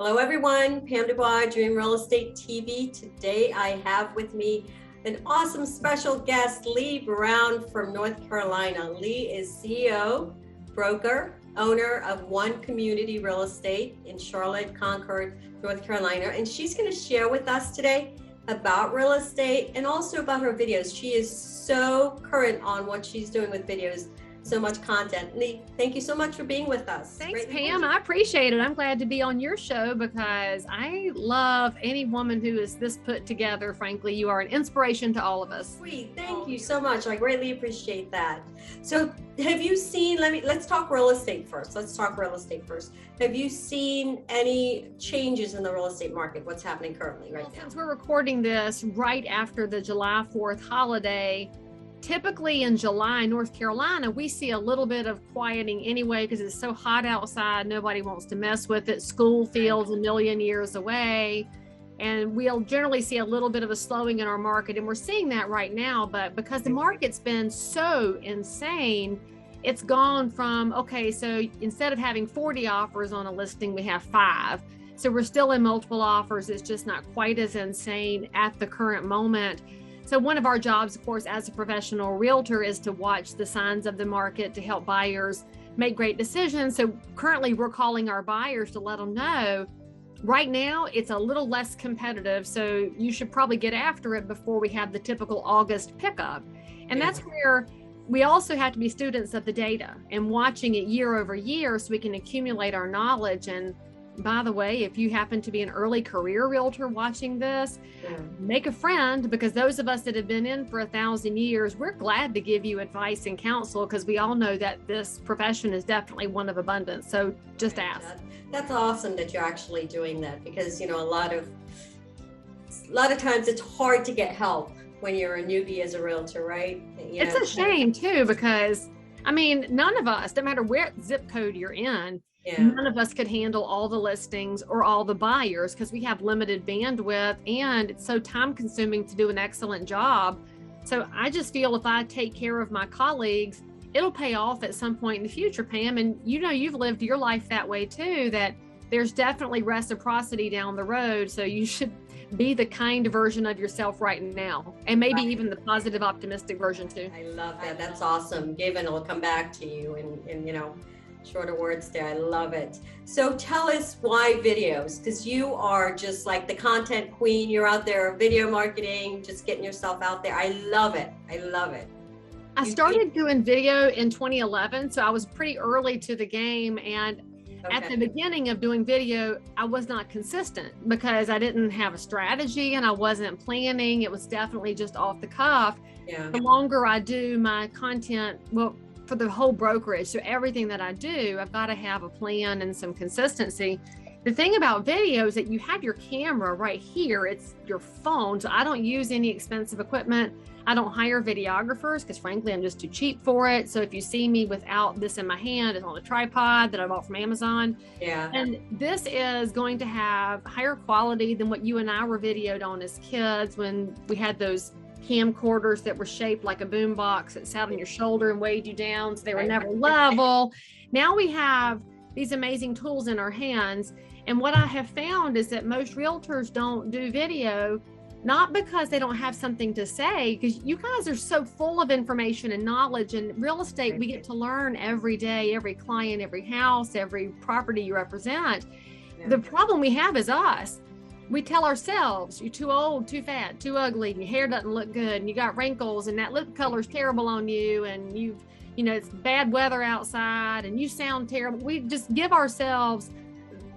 Hello everyone, Pam DuBois, Dream Real Estate TV. Today I have with me an awesome special guest, Lee Brown from North Carolina. Lee is CEO, broker, owner of One Community Real Estate in Charlotte, Concord, North Carolina. And she's going to share with us today about real estate and also about her videos. She is so current on what she's doing with videos. So much content. Lee, thank you so much for being with us. Thanks, Pam. I appreciate it. I'm glad to be on your show because I love any woman who is this put together. Frankly, you are an inspiration to all of us. Sweet. Thank you so much. I greatly appreciate that. So have you seen, let's talk real estate first. Have you seen any changes in the real estate market? What's happening currently right now? Since we're recording this right after the July 4th holiday, typically in July, North Carolina, we see a little bit of quieting anyway because it's so hot outside. Nobody wants to mess with it. School feels a million years away. And we'll generally see a little bit of a slowing in our market. And we're seeing that right now. But because the market's been so insane, it's gone from, okay, so instead of having 40 offers on a listing, we have 5. So we're still in multiple offers. It's just not quite as insane at the current moment. So one of our jobs, of course, as a professional realtor is to watch the signs of the market to help buyers make great decisions. So currently we're calling our buyers to let them know right now it's a little less competitive. So you should probably get after it before we have the typical August pickup. And that's where we also have to be students of the data and watching it year over year so we can accumulate our knowledge. And by the way, if you happen to be an early career realtor watching this, make a friend, because those of us that have been in for 1,000 years, we're glad to give you advice and counsel because we all know that this profession is definitely one of abundance. So just ask. That's awesome that you're actually doing that because, you know, a lot of times it's hard to get help when you're a newbie as a realtor, right? It's a shame too, because I mean, none of us, no matter where zip code you're in, none of us could handle all the listings or all the buyers because we have limited bandwidth and it's so time consuming to do an excellent job. So I just feel if I take care of my colleagues, it'll pay off at some point in the future, Pam. And you know, you've lived your life that way too, that there's definitely reciprocity down the road. So you should be the kind version of yourself right now. And maybe even the positive, optimistic version too. I love that. That's awesome. Given it'll come back to you and you know, shorter words there. I love it. So tell us why videos, because you are just like the content queen. You're out there video marketing, just getting yourself out there. I love it. I love it. I started doing video in 2011, so I was pretty early to the game. And at the beginning of doing video, I was not consistent because I didn't have a strategy and I wasn't planning. It was definitely just off the cuff. The longer I do my content, well, for the whole brokerage, so everything that I do, I've got to have a plan and some consistency. The thing about video is that you have your camera right here. It's your phone. So I don't use any expensive equipment. I don't hire videographers because frankly, I'm just too cheap for it. So if you see me without this in my hand, it's on a tripod that I bought from Amazon. And this is going to have higher quality than what you and I were videoed on as kids when we had those camcorders that were shaped like a boom box that sat on your shoulder and weighed you down. So they were never level. Now we have these amazing tools in our hands. And what I have found is that most realtors don't do video, not because they don't have something to say, because you guys are so full of information and knowledge. And real estate, we get to learn every day, every client, every house, every property you represent. The problem we have is us. We tell ourselves, you're too old, too fat, too ugly, and your hair doesn't look good, and you got wrinkles, and that lip color's terrible on you, and you know, it's bad weather outside, and you sound terrible. We just give ourselves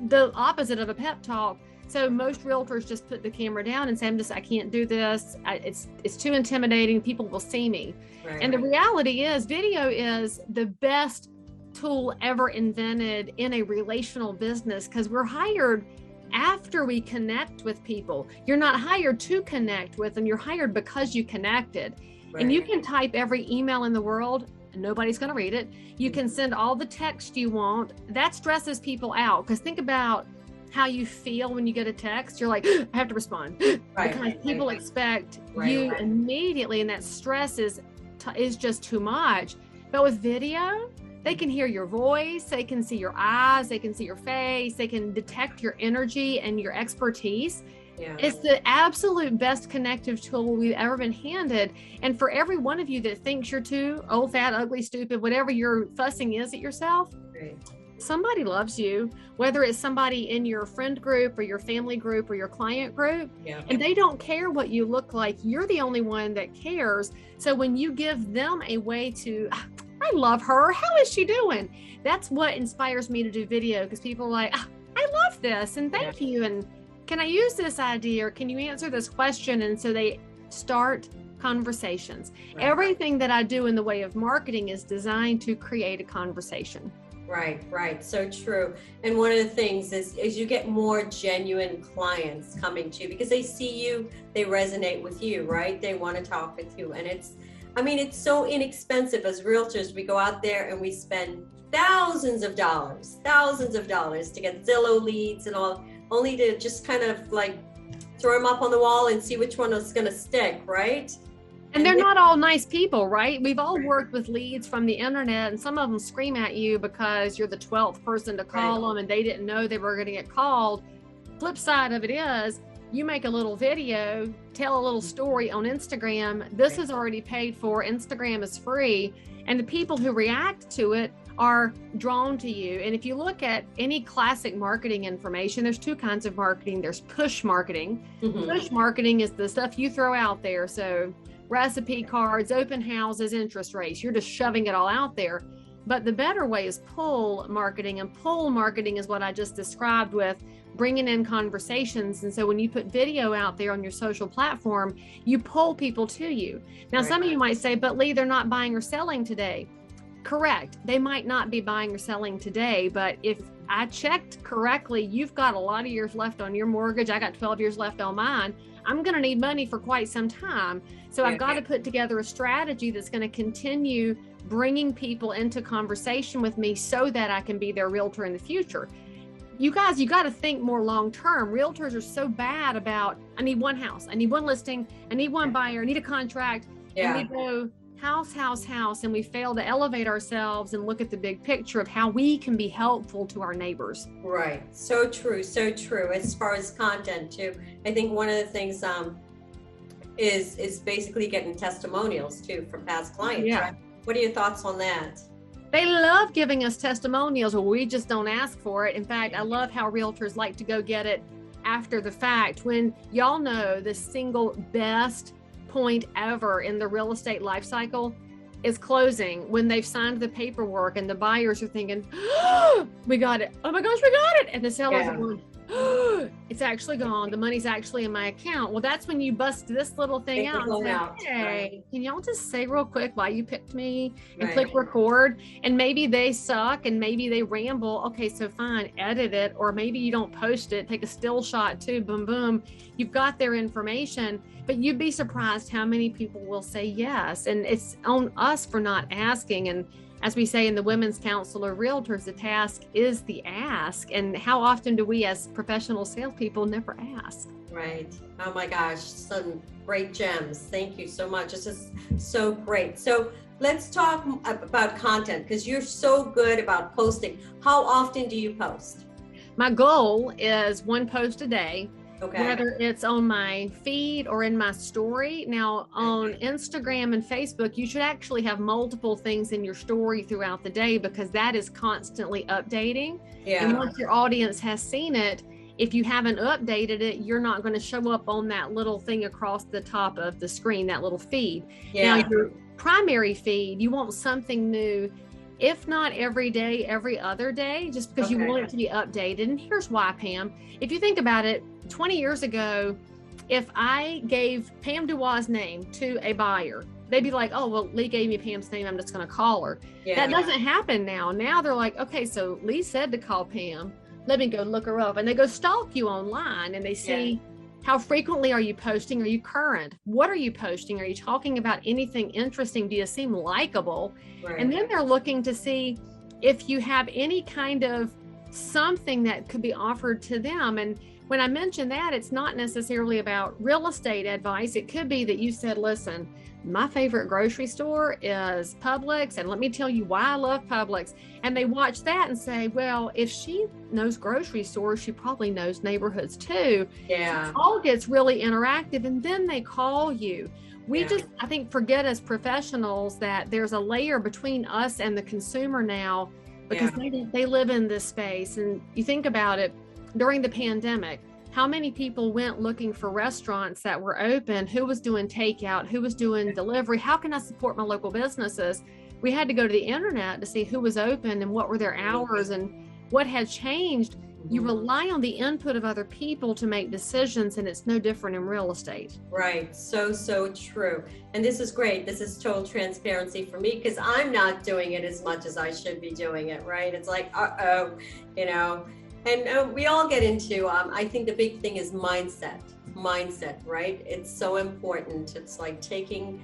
the opposite of a pep talk. So most realtors just put the camera down and say, I can't do this. It's too intimidating. People will see me. And the reality is video is the best tool ever invented in a relational business because we're hired after we connect with people. You're not hired to connect with them. You're hired because you connected. And you can type every email in the world and nobody's going to read it. You can send all the text you want. That stresses people out because think about how you feel when you get a text. You're like, I have to respond because people expect you immediately, and that stress is just too much. But with video, They can hear your voice, they can see your eyes, they can see your face, they can detect your energy and your expertise. Yeah. It's the absolute best connective tool we've ever been handed. And for every one of you that thinks you're too old, fat, ugly, stupid, whatever your fussing is at yourself, right, somebody loves you, whether it's somebody in your friend group or your family group or your client group, yeah, and they don't care what you look like. You're the only one that cares. So when you give them a way to, I love her, how is she doing? That's what inspires me to do video, because people are like, I love this and thank you, and can I use this idea, or can you answer this question? And so they start conversations. Right. Everything that I do in the way of marketing is designed to create a conversation. Right, right. So true. And one of the things is you get more genuine clients coming to you because they see you, they resonate with you, right? They want to talk with you. And it's so inexpensive as realtors. We go out there and we spend thousands of dollars to get Zillow leads and all, only to just kind of like throw them up on the wall and see which one is going to stick, right? And they're not all nice people, right? We've all worked with leads from the internet, and some of them scream at you because you're the 12th person to call them and they didn't know they were going to get called. Flip side of it is, you make a little video, tell a little story on Instagram. This is already paid for. Instagram is free. And the people who react to it are drawn to you. And if you look at any classic marketing information, there's two kinds of marketing. There's push marketing. Mm-hmm. Push marketing is the stuff you throw out there. So recipe cards, open houses, interest rates, you're just shoving it all out there. But the better way is pull marketing, and pull marketing is what I just described with bringing in conversations. And so when you put video out there on your social platform, you pull people to you. Now, some of you might say, but Lee, they're not buying or selling today. Correct. They might not be buying or selling today, but if I checked correctly, you've got a lot of years left on your mortgage. I got 12 years left on mine. I'm going to need money for quite some time. So I've got to put together a strategy that's going to continue bringing people into conversation with me so that I can be their realtor in the future. You guys, you got to think more long-term. Realtors are so bad about, I need one house, I need one listing, I need one buyer, I need a contract. And we go house, and we fail to elevate ourselves and look at the big picture of how we can be helpful to our neighbors. Right. So true. So true. As far as content too, I think one of the things is basically getting testimonials too from past clients. Yeah. Right? What are your thoughts on that? They love giving us testimonials, or we just don't ask for it. In fact, I love how realtors like to go get it after the fact, when y'all know the single best point ever in the real estate life cycle is closing, when they've signed the paperwork and the buyers are thinking, oh, we got it. Oh my gosh, we got it. And the sellers are going, oh, it's actually gone. The money's actually in my account. Well, that's when you bust this little thing out and say, hey, can y'all just say real quick why you picked me, and click record? And maybe they suck and maybe they ramble. Okay, so fine, edit it. Or maybe you don't post it, take a still shot too, boom, boom. You've got their information, but you'd be surprised how many people will say yes. And it's on us for not asking. And as we say in the Women's Council of Realtors, the task is the ask. And how often do we as professional salespeople never ask? Right. Oh my gosh, some great gems. Thank you so much. This is so great. So let's talk about content, because you're so good about posting. How often do you post? My goal is one post a day. Okay. Whether it's on my feed or in my story. Now on Instagram and Facebook, you should actually have multiple things in your story throughout the day, because that is constantly updating. Yeah. And once your audience has seen it, if you haven't updated it, you're not going to show up on that little thing across the top of the screen, that little feed. Yeah. Now your primary feed, you want something new, if not every day, every other day, just because you want it to be updated. And here's why, Pam. If you think about it, 20 years ago, if I gave Pam DuBois' name to a buyer, they'd be like, oh, well, Lee gave me Pam's name, I'm just going to call her. Yeah. That doesn't happen now. Now they're like, okay, so Lee said to call Pam. Let me go look her up. And they go stalk you online, and they see how frequently are you posting? Are you current? What are you posting? Are you talking about anything interesting? Do you seem likable? Right. And then they're looking to see if you have any kind of something that could be offered to them. And when I mention that, it's not necessarily about real estate advice. It could be that you said, listen, my favorite grocery store is Publix, and let me tell you why I love Publix. And they watch that and say, well, if she knows grocery stores, she probably knows neighborhoods too. Yeah. So it all gets really interactive, and then they call you. We just, I think, forget as professionals that there's a layer between us and the consumer now, because they live in this space. And you think about it, during the pandemic, how many people went looking for restaurants that were open? Who was doing takeout? Who was doing delivery? How can I support my local businesses? We had to go to the internet to see who was open and what were their hours and what had changed. You rely on the input of other people to make decisions, and it's no different in real estate. Right. So true. And this is great. This is total transparency for me, because I'm not doing it as much as I should be doing it. Right. It's like, you know, and we all get into, I think the big thing is mindset, right? It's so important. It's like taking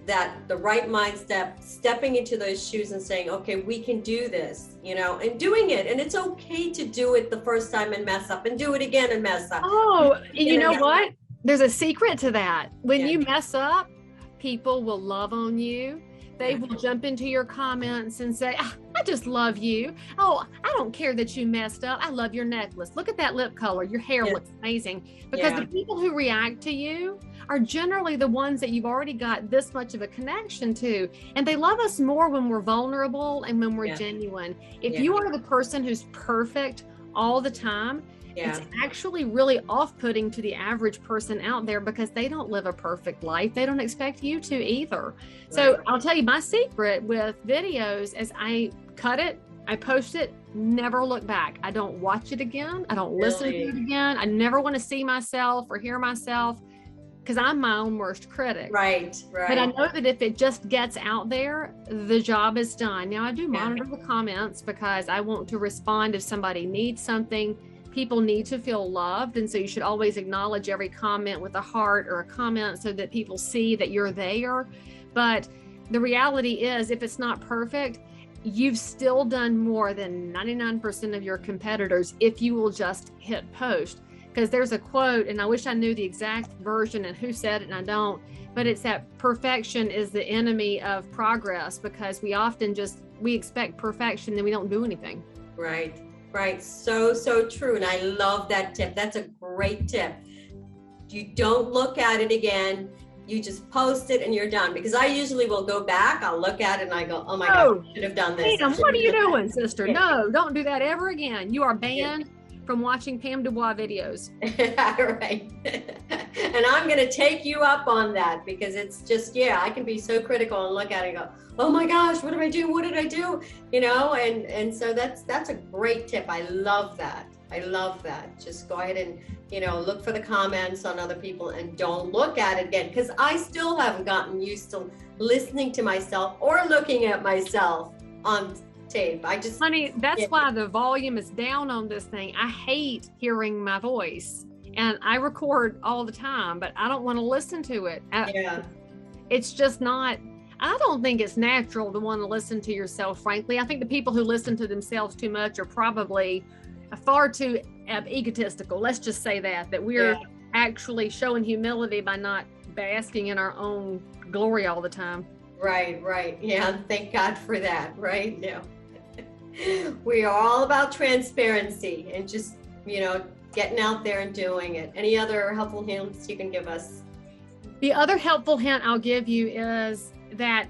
the right mindset, stepping into those shoes and saying, okay, we can do this, you know, and doing it. And it's okay to do it the first time and mess up, and do it again and mess up. Oh, you know what? There's a secret to that. When you mess up, people will love on you. They will jump into your comments and say, I just love you. Oh, I don't care that you messed up. I love your necklace. Look at that lip color. Your hair looks amazing. Because the people who react to you are generally the ones that you've already got this much of a connection to. And they love us more when we're vulnerable and when we're genuine. If you are the person who's perfect all the time, it's actually really off-putting to the average person out there, because they don't live a perfect life. They don't expect you to either. So I'll tell you, my secret with videos is I cut it, I post it, never look back. I don't watch it again. I don't listen to it again. I never want to see myself or hear myself, because I'm my own worst critic. Right. But I know that if it just gets out there, the job is done. Now I do monitor the comments, because I want to respond if somebody needs something. People need to feel loved, and so you should always acknowledge every comment with a heart or a comment so that people see that you're there. But the reality is, if it's not perfect, you've still done more than 99% of your competitors if you will just hit post. Because there's a quote, and I wish I knew the exact version and who said it, and I don't, but it's that perfection is the enemy of progress, because we often we expect perfection, then we don't do anything. Right. So true. And I love that tip. That's a great tip. You don't look at it again. You just post it and you're done. Because I usually will go back, I'll look at it and I go, oh my God, I should have done this. Pam, what are you doing, sister? No, don't do that ever again. You are banned from watching Pam DuBois videos. Right. And I'm going to take you up on that, because it's just, I can be so critical and look at it and go, oh my gosh, what did I do? What did I do? You know, and so that's a great tip. I love that. Just go ahead and, you know, look for the comments on other people and don't look at it again, because I still haven't gotten used to listening to myself or looking at myself on tape. Honey, that's why the volume is down on this thing. I hate hearing my voice, and I record all the time, but I don't want to listen to it. It's just not, I don't think it's natural to want to listen to yourself, frankly. I think the people who listen to themselves too much are probably far too egotistical. Let's just say that we're actually showing humility by not basking in our own glory all the time. Right. Yeah, thank God for that, right? Yeah. We are all about transparency and just, you know, getting out there and doing it. Any other helpful hints you can give us? The other helpful hint I'll give you is that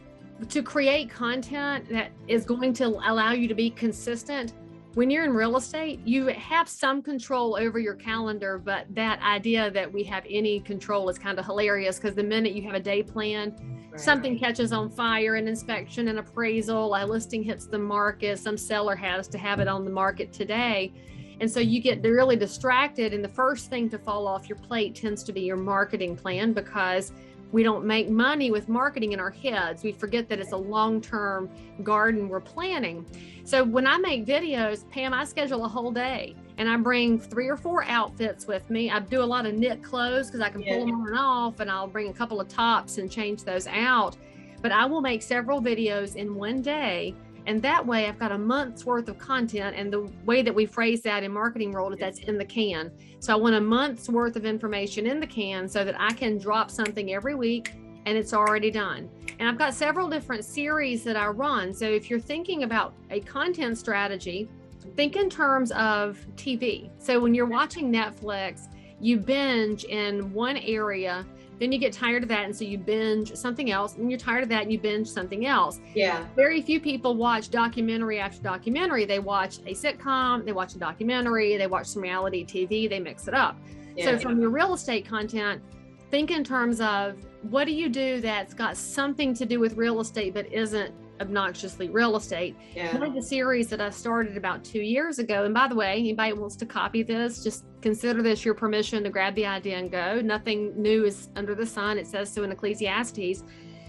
to create content that is going to allow you to be consistent, when you're in real estate, you have some control over your calendar, but that idea that we have any control is kind of hilarious, because the minute you have a day plan, something catches on fire, an inspection, an appraisal, a listing hits the market, some seller has to have it on the market today. And so you get really distracted, and the first thing to fall off your plate tends to be your marketing plan, because we don't make money with marketing in our heads. We forget that it's a long-term garden we're planning. So when I make videos, Pam, I schedule a whole day, and I bring 3 or 4 outfits with me. I do a lot of knit clothes because I can pull them on and off, and I'll bring a couple of tops and change those out. But I will make several videos in one day, and that way I've got a month's worth of content. And the way that we phrase that in marketing world is that's in the can. So I want a month's worth of information in the can so that I can drop something every week and it's already done. And I've got several different series that I run. So if you're thinking about a content strategy, think in terms of TV. So when you're watching Netflix, you binge in one area, then you get tired of that, and so you binge something else, and you're tired of that and you binge something else. Yeah. Very few people watch documentary after documentary. They watch a sitcom, they watch a documentary, they watch some reality TV, they mix it up. Yeah. So from your real estate content, think in terms of what do you do that's got something to do with real estate but isn't obnoxiously real estate. Yeah. One of the series that I started about 2 years ago, and by the way, anybody wants to copy this, just consider this your permission to grab the idea and go. Nothing new is under the sun. It says so in Ecclesiastes.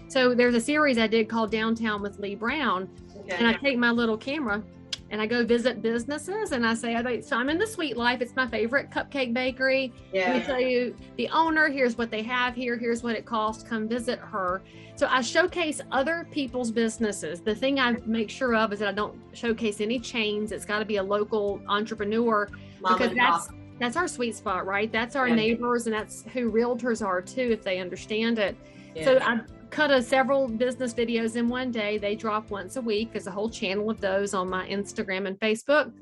So there's a series I did called Downtown with Lee Brown. Okay. And I take my little camera and I go visit businesses and I say, so I'm in the Sweet Life. It's my favorite cupcake bakery. Yeah. Let me tell you the owner, here's what they have here. Here's what it costs. Come visit her. So I showcase other people's businesses. The thing I make sure of is that I don't showcase any chains. It's got to be a local entrepreneur, because that's our sweet spot, right? That's our neighbors, and that's who realtors are too, if they understand it. Yeah. So I cut several business videos in one day. They drop once a week. There's a whole channel of those on my Instagram and Facebook.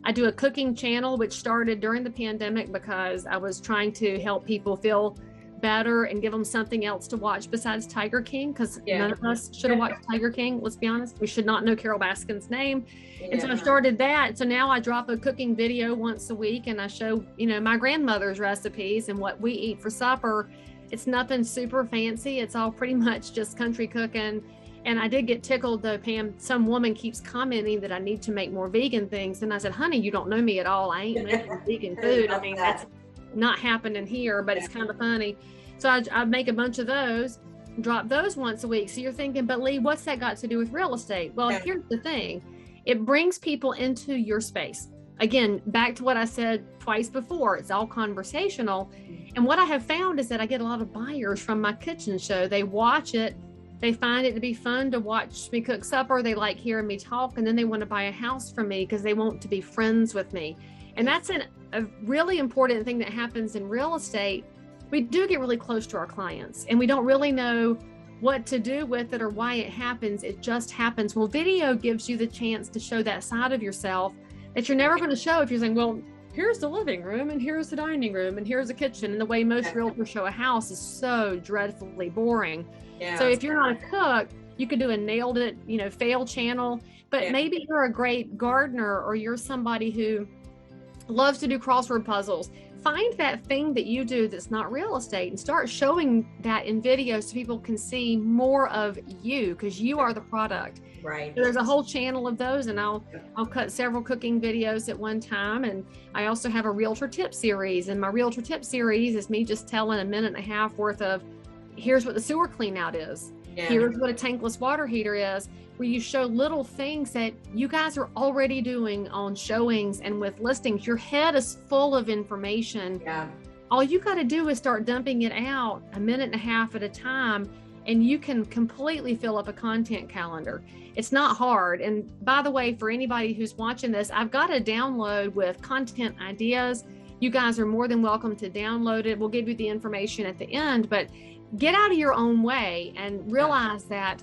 I do a cooking channel, which started during the pandemic because I was trying to help people feel better and give them something else to watch besides Tiger King, because none of us should have watched Tiger King. Let's be honest. We should not know Carol Baskin's name. And so I started that. So now I drop a cooking video once a week and I show, my grandmother's recipes and what we eat for supper. It's nothing super fancy. It's all pretty much just country cooking. And I did get tickled though, Pam. Some woman keeps commenting that I need to make more vegan things. And I said, honey, you don't know me at all. I ain't making vegan food. I mean, that's not happening here, but it's kind of funny. So I make a bunch of those, drop those once a week. So you're thinking, but Lee, what's that got to do with real estate? Well, here's the thing. It brings people into your space. Again, back to what I said twice before, it's all conversational. And what I have found is that I get a lot of buyers from my kitchen show. They watch it. They find it to be fun to watch me cook supper. They like hearing me talk, and then they want to buy a house from me because they want to be friends with me. And that's a really important thing that happens in real estate. We do get really close to our clients and we don't really know what to do with it or why it happens. It just happens. Well, video gives you the chance to show that side of yourself that you're never going to show if you're saying, well, here's the living room and here's the dining room and here's the kitchen. And the way most realtors show a house is so dreadfully boring. Yeah. So if you're not a cook, you could do a nailed it, fail channel, but maybe you're a great gardener or you're somebody who loves to do crossword puzzles. Find that thing that you do that's not real estate and start showing that in video so people can see more of you, because you are the product. Right. So there's a whole channel of those, and I'll cut several cooking videos at one time. And I also have a realtor tip series, and my realtor tip series is me just telling a minute and a half worth of, here's what the sewer clean out is. Yeah. Here's what a tankless water heater is, where you show little things that you guys are already doing on showings and with listings. Your head is full of information. Yeah. All you got to do is start dumping it out a minute and a half at a time, and you can completely fill up a content calendar. It's not hard. And by the way, for anybody who's watching this, I've got a download with content ideas. You guys are more than welcome to download it. We'll give you the information at the end, but get out of your own way and realize that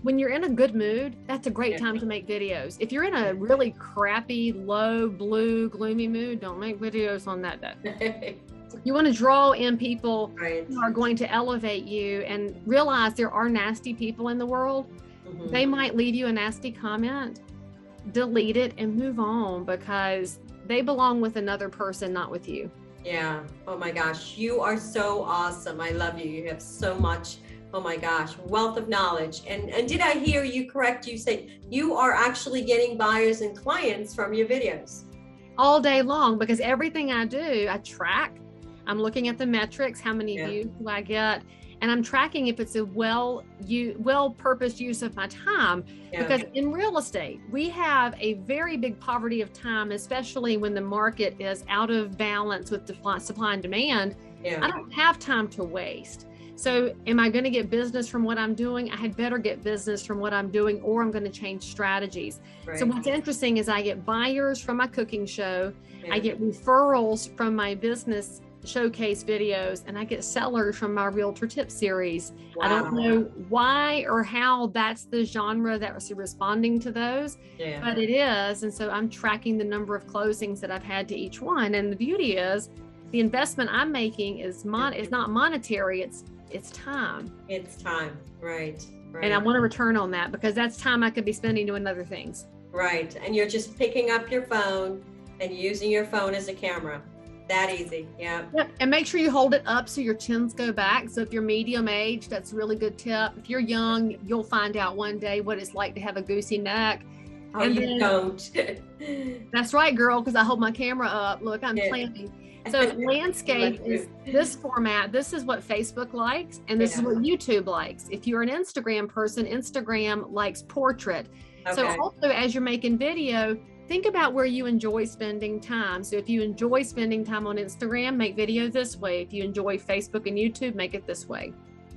when you're in a good mood, that's a great time to make videos. If you're in a really crappy, low, blue, gloomy mood, don't make videos on that day. You want to draw in people who are going to elevate you, and realize there are nasty people in the world. Mm-hmm. They might leave you a nasty comment. Delete it and move on, because they belong with another person, not with you. Yeah. Oh my gosh. You are so awesome. I love you. You have so much, oh my gosh, wealth of knowledge. And did I hear you correct? You say you are actually getting buyers and clients from your videos? All day long, because everything I do, I track. I'm looking at the metrics. How many views do I get? And I'm tracking if it's a well-purposed use of my time. Because in real estate, we have a very big poverty of time, especially when the market is out of balance with supply and demand. I don't have time to waste. So am I going to get business from what I'm doing? I had better get business from what I'm doing, or I'm going to change strategies. So what's interesting is I get buyers from my cooking show. I get referrals from my business showcase videos, and I get sellers from my realtor tip series. Wow. I don't know why or how that's the genre that was responding to those, but it is. And so I'm tracking the number of closings that I've had to each one. And the beauty is the investment I'm making is not monetary, it's time. It's time, right. And I want a return on that, because that's time I could be spending doing other things. Right. And you're just picking up your phone and using your phone as a camera. That easy. Yeah. Yep. And make sure you hold it up so your chins go back. So if you're medium age, that's a really good tip. If you're young, you'll find out one day what it's like to have a goosey neck. Oh, and you don't. That's right, girl, because I hold my camera up. Look, I'm planning. So landscape is this format. This is what Facebook likes, and this is what YouTube likes. If you're an Instagram person, Instagram likes portrait. Okay. So also, as you're making video, think about where you enjoy spending time. So if you enjoy spending time on Instagram, make video this way. If you enjoy Facebook and YouTube, make it this way.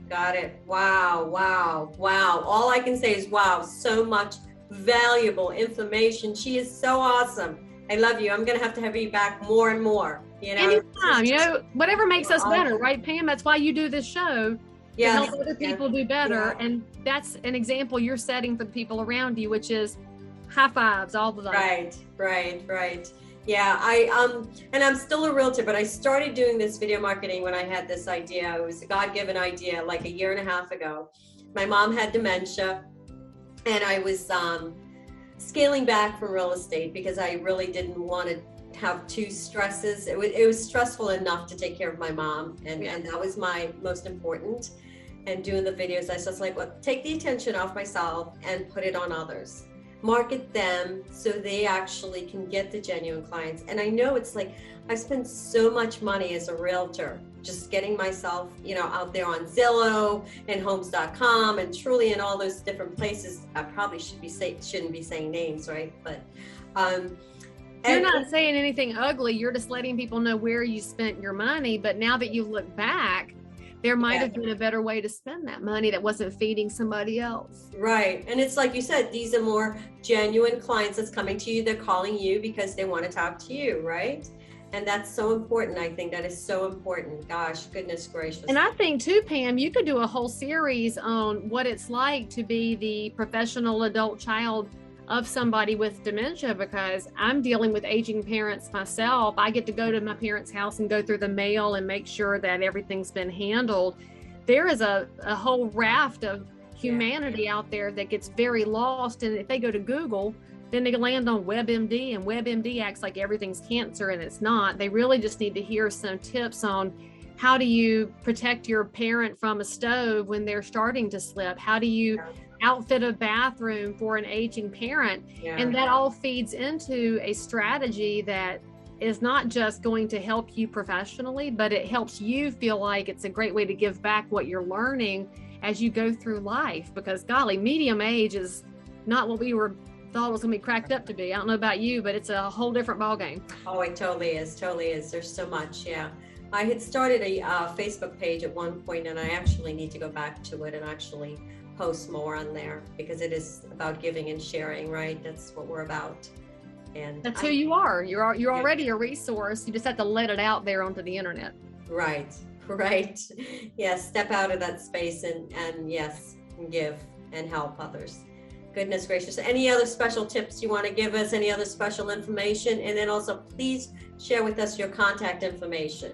Got it. Wow, wow, wow. All I can say is wow, so much valuable information. She is so awesome. I love you. I'm going to have you back more and more. You know, anytime, whatever makes us better, right, Pam? That's why you do this show. To help other people do better. Yeah. And that's an example you're setting for the people around you, which is high fives all the time. Right. Yeah, and I'm still a realtor, but I started doing this video marketing when I had this idea. It was a God-given idea like 1.5 years ago. My mom had dementia, and I was scaling back from real estate because I really didn't want to have two stresses. It was stressful enough to take care of my mom, and that was my most important. And doing the videos, I was just like, well, take the attention off myself and put it on others. Market them so they actually can get the genuine clients. And I know it's like, I've spent so much money as a realtor, just getting myself, out there on Zillow and homes.com and Truly and all those different places. I probably shouldn't be saying names, right? But, you're not saying anything ugly. You're just letting people know where you spent your money. But now that you look back, there might have been a better way to spend that money that wasn't feeding somebody else. Right. And it's like you said, these are more genuine clients that's coming to you. They're calling you because they want to talk to you, right? And that's so important. I think that is so important. Gosh, goodness gracious. And I think too, Pam, you could do a whole series on what it's like to be the professional adult child of somebody with dementia, because I'm dealing with aging parents myself. I get to go to my parents' house and go through the mail and make sure that everything's been handled. There is a whole raft of humanity out there that gets very lost. And if they go to Google, then they land on WebMD, and WebMD acts like everything's cancer, and it's not. They really just need to hear some tips on how do you protect your parent from a stove when they're starting to slip? How do you outfit a bathroom for an aging parent? And that all feeds into a strategy that is not just going to help you professionally, but it helps you feel like it's a great way to give back what you're learning as you go through life. Because golly, medium age is not what we thought it was going to be cracked up to be. I don't know about you, but it's a whole different ballgame. Oh, it totally is. There's so much. I had started a Facebook page at one point, and I actually need to go back to it and actually post more on there, because it is about giving and sharing, right? That's what we're about. And that's who you are. You're already a resource. You just have to let it out there onto the internet. Right. Yes, step out of that space and yes, give and help others. Goodness gracious. Any other special tips you want to give us? Any other special information? And then also please share with us your contact information.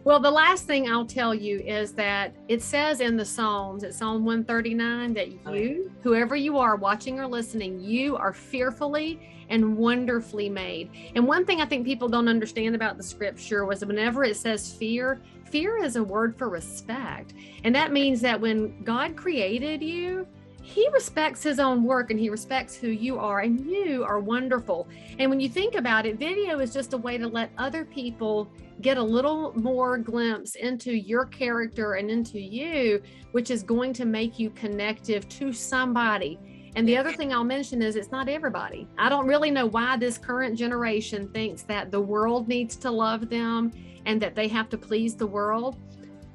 Well, the last thing I'll tell you is that it says in the Psalms, it's Psalm 139, that you, whoever you are watching or listening, you are fearfully and wonderfully made. And one thing I think people don't understand about the scripture was whenever it says fear is a word for respect. And that means that when God created you, He respects His own work, and He respects who you are, and you are wonderful. And when you think about it, video is just a way to let other people get a little more glimpse into your character and into you, which is going to make you connective to somebody. And the other thing I'll mention is it's not everybody. I don't really know why this current generation thinks that the world needs to love them and that they have to please the world.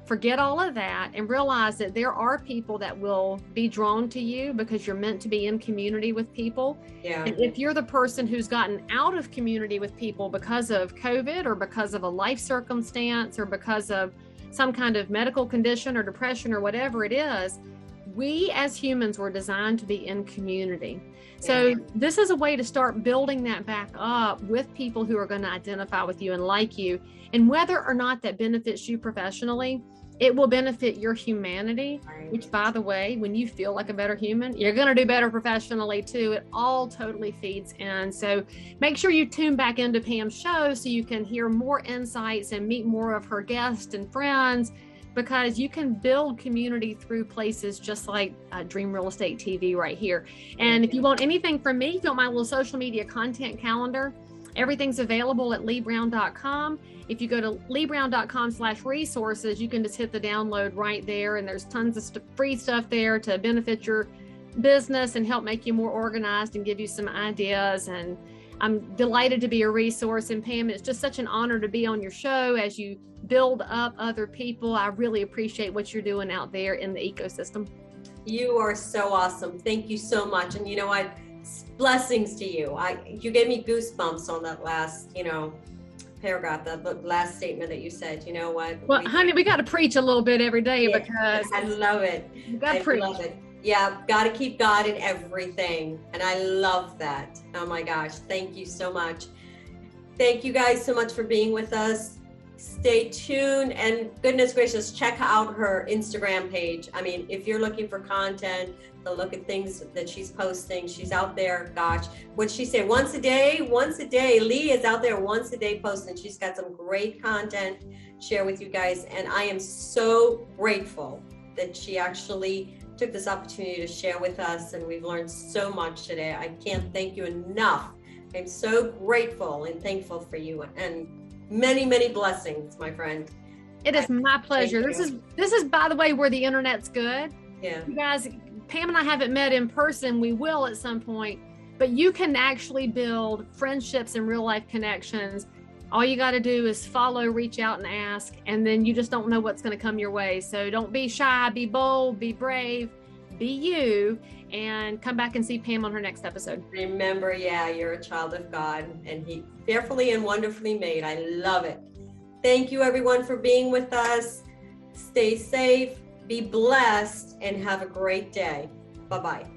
forget all of that and realize that there are people that will be drawn to you because you're meant to be in community with people. Yeah. And if you're the person who's gotten out of community with people because of COVID or because of a life circumstance or because of some kind of medical condition or depression or whatever it is, we as humans were designed to be in community. So this is a way to start building that back up with people who are going to identify with you and like you. And whether or not that benefits you professionally, it will benefit your humanity, which, by the way, when you feel like a better human, you're going to do better professionally too. It all totally feeds in. So make sure you tune back into Pam's show so you can hear more insights and meet more of her guests and friends, because you can build community through places just like Dream Real Estate TV right here. And if you want anything from me, if you want my little social media content calendar, everything's available at leebrown.com. If you go to leebrown.com/resources, you can just hit the download right there. And there's tons of free stuff there to benefit your business and help make you more organized and give you some ideas. And I'm delighted to be a resource. And Pam, it's just such an honor to be on your show as you build up other people. I really appreciate what you're doing out there in the ecosystem. You are so awesome. Thank you so much. And you know what? Blessings to you. You gave me goosebumps on that last, paragraph, the last statement that you said. You know what? Well, honey, we got to preach a little bit every day because I love it. You got to preach. Love it. Yeah, got to keep God in everything. And I love that. Oh my gosh. Thank you so much. Thank you guys so much for being with us. Stay tuned, and goodness gracious, check out her Instagram page. I mean, if you're looking for content to look at things that she's posting, she's out there. Gosh, what'd she say? Once a day. Lee is out there once a day posting. She's got some great content to share with you guys. And I am so grateful that she actually took this opportunity to share with us. And we've learned so much today. I can't thank you enough. I'm so grateful and thankful for you, and many, many blessings, my friend. It is my pleasure. This is, by the way, where the internet's good. Yeah. You guys, Pam and I haven't met in person. We will at some point, but you can actually build friendships and real life connections. All you got to do is follow, reach out and ask, and then you just don't know what's going to come your way. So don't be shy, be bold, be brave, be you, and come back and see Pam on her next episode. Remember, you're a child of God, and He fearfully and wonderfully made. I love it. Thank you, everyone, for being with us. Stay safe, be blessed, and have a great day. Bye-bye.